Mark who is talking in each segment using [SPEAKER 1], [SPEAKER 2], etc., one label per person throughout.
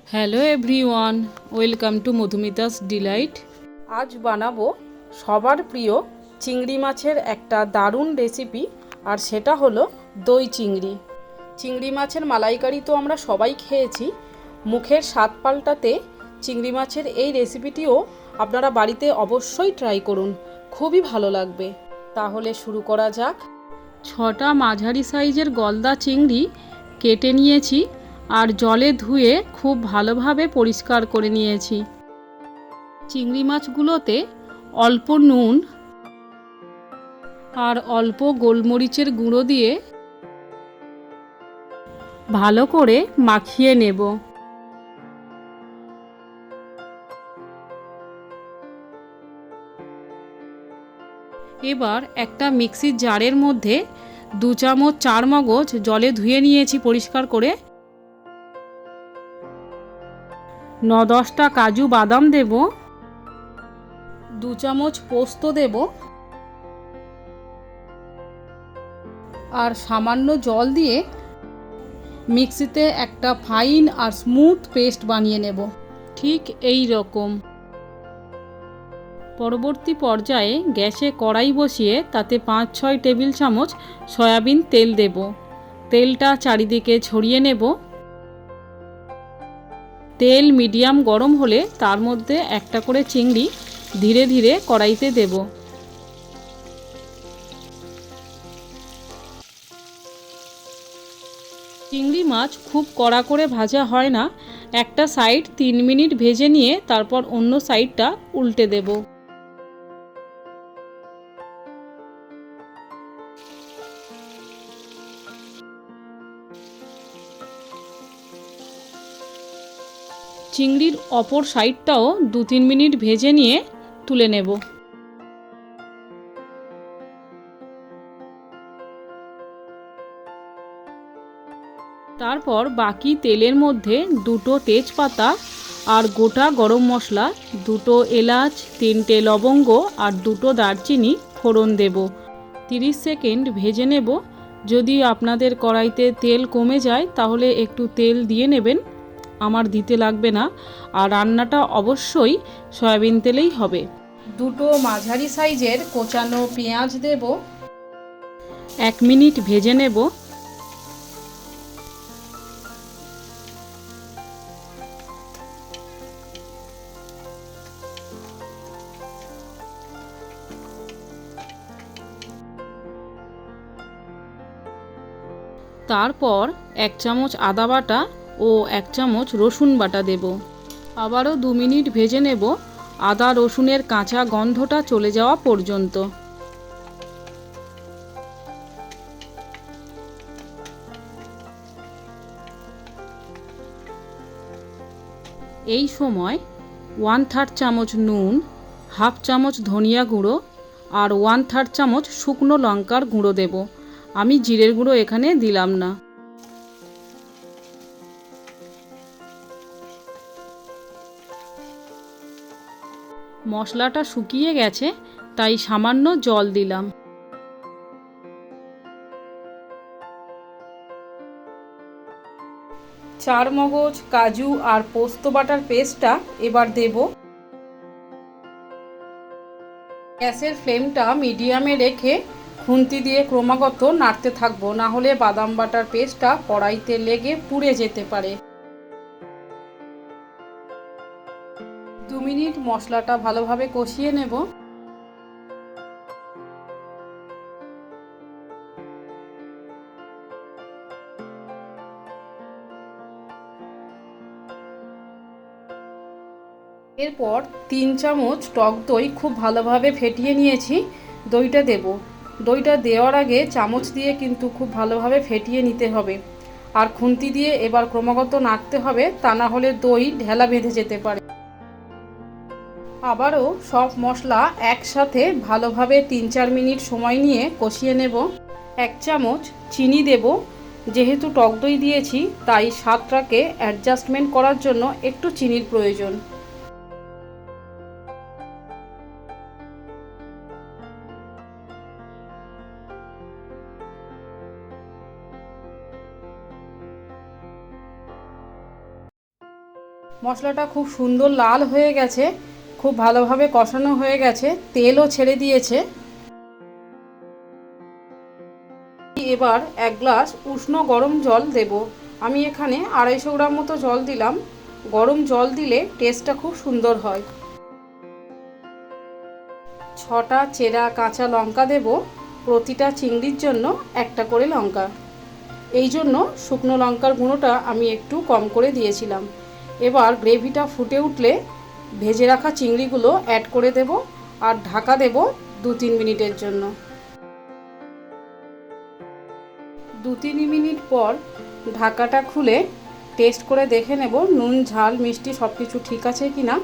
[SPEAKER 1] Hello everyone, welcome to Madhumita's delight. আজ বানাবো সবার প্রিয় চিংড়ি মাছের একটা দারুণ রেসিপি, আর সেটা হলো দই চিংড়ি। চিংড়ি মাছের মালাইকারি তো আমরা সবাই খেয়েছি। মুখের স্বাদ পাল্টাতে চিংড়ি মাছের এই রেসিপিটিও আপনারা বাড়িতে অবশ্যই ট্রাই করুন, খুবই ভালো লাগবে। তাহলে শুরু করা যাক। 6টা মাঝারি সাইজের গলদা চিংড়ি কেটে নিয়েছি আর জলে ধুয়ে খুব ভালোভাবে পরিষ্কার করে নিয়েছি। চিংড়ি মাছগুলোতে অল্প নুন আর অল্প গোলমরিচের গুঁড়ো দিয়ে ভালো করে মাখিয়ে নেব। এবার একটা মিক্সির জারের মধ্যে 2 চামচ চারমগজ জলে ধুয়ে নিয়েছি পরিষ্কার করে, 9-10টা কাজু বাদাম দেব, 2 চামচ পোস্ত দেব আর সামান্য জল দিয়ে মিক্সিতে একটা ফাইন আর স্মুথ পেস্ট বানিয়ে নেব, ঠিক এই রকম। পরবর্তী পর্যায়ে গ্যাসে কড়াই বসিয়ে তাতে 5-6 টেবিল চামচ সয়াবিন তেল দেব। তেলটা চারিদিকে ছড়িয়ে নেব। তেল মিডিয়াম গরম হলে তার মধ্যে একটা করে চিংড়ি ধীরে ধীরে কড়াইতে দেব। চিংড়ি মাছ খুব কড়া করে ভাজা হয় না, একটা সাইড 3 মিনিট ভেজে নিয়ে তারপর অন্য সাইডটা উল্টে দেব। চিংড়ির অপর সাইডটাও 2-3 মিনিট ভেজে নিয়ে তুলে নেব। তারপর বাকি তেলের মধ্যে 2টো তেজপাতা আর গোটা গরম মশলা, 2টো এলাচ, 3টে লবঙ্গ আর 2টো দারচিনি ফোড়ন দেব। 30 সেকেন্ড ভেজে নেব। যদি আপনাদের কড়াইতে তেল কমে যায় তাহলে একটু তেল দিয়ে নেবেন, আমার দিতে লাগবে না। আর রান্নাটা অবশ্যই সয়াবিন তেলেই হবে। 2টো মাঝারি সাইজের কোচানো পেঁয়াজ দেব, 1 মিনিট ভেজে নেব। তারপর 1 চামচ আদা বাটা ও 1 চামচ রসুন বাটা দেব। আবারও 2 মিনিট ভেজে নেব, আদা রসুনের কাঁচা গন্ধটা চলে যাওয়া পর্যন্ত। এই সময় 1/3 চামচ নুন, 1/2 চামচ ধনিয়া গুঁড়ো আর 1/3 চামচ শুকনো লঙ্কার গুঁড়ো দেব। আমি জিরের গুঁড়ো এখানে দিলাম না। মশলাটা শুকিয়ে গেছে তাই সামান্য জল দিলাম। চারমগজ, কাজু আর পোস্ত বাটার পেস্টটা এবার দেব। গ্যাসের ফ্লেমটা মিডিয়ামে রেখে খুন্তি দিয়ে ক্রমাগত নাড়তে থাকবো, না হলে বাদাম বাটার পেস্টটা কড়াইতে লেগে পুড়ে যেতে পারে। 2 মিনিট মশলাটা ভালোভাবে কষিয়ে নেব। এরপর 3 চামচ টক দই খুব ভালোভাবে ফেটিয়ে নিয়েছি, দইটা দেব। দইটা দেওয়ার আগে চামচ দিয়ে কিন্তু খুব ভালোভাবে ফেটিয়ে নিতে হবে, আর খুন্তি দিয়ে এবার ক্রমাগত নাড়তে হবে, তা না হলে দই ঢেলা বেঁধে যেতে পারে। আবারও সব মশলা একসাথে ভালোভাবে 3-4 মিনিট সময় নিয়ে কষিয়ে নেব। 1 চামচ চিনি দেব। যেহেতু টক দই দিয়েছি তাই স্বাদটাকে অ্যাডজাস্টমেন্ট করার জন্য একটু চিনির প্রয়োজন। মশলাটা খুব সুন্দর লাল হয়ে গেছে, খুব ভালোভাবে কষানো হয়ে গেছে, তেলও ছেড়ে দিয়েছে। এবার 1 গ্লাস উষ্ণ গরম জল দেব। আমি এখানে 250 গ্রাম মতো জল দিলাম। গরম জল দিলে টেস্টটা খুব সুন্দর হয়। 6টা চেরা কাঁচা লঙ্কা দেব। প্রতিটা চিংড়ির জন্য 1টা করে লঙ্কা। এই জন্য শুকনো লঙ্কার গুঁড়োটা আমি একটু কম করে দিয়েছিলাম। এবার গ্রেভিটা ফুটে উঠলে ভেজে রাখা চিংড়িগুলো অ্যাড করে দেব আর ঢাকা দেব 2-3 মিনিটের জন্য। 2-3 মিনিট পর ঢাকাটা খুলে টেস্ট করে দেখে নেব নুন ঝাল মিষ্টি সব কিছু ঠিক আছে কি না।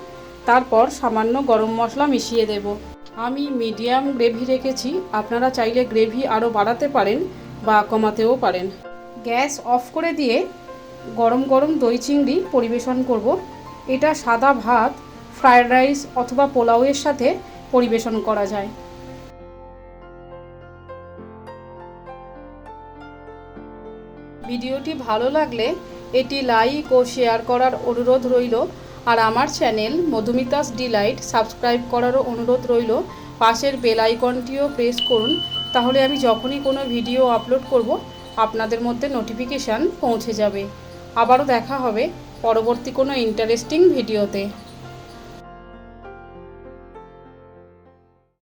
[SPEAKER 1] তারপর সামান্য গরম মশলা মিশিয়ে দেব। আমি মিডিয়াম গ্রেভি রেখেছি, আপনারা চাইলে গ্রেভি আরও বাড়াতে পারেন বা কমাতেও পারেন। গ্যাস অফ করে দিয়ে গরম গরম দই চিংড়ি পরিবেশন করব। এটা সাদা ভাত, ফ্রায়েড রাইস অথবা পোলাওয়ের সাথে পরিবেশন করা যায়। ভিডিওটি ভালো লাগলে এটি লাইক ও শেয়ার করার অনুরোধ রইল। আর আমার চ্যানেল মধুমিতাস ডিলাইট সাবস্ক্রাইব করারও অনুরোধ রইল। পাশের বেল আইকনটিও প্রেস করুন, তাহলে আমি যখনই কোনো ভিডিও আপলোড করব আপনাদের মধ্যে নোটিফিকেশান পৌঁছে যাবে। আবারও দেখা হবে পরবর্তী কোনো ইন্টারেস্টিং ভিডিওতে।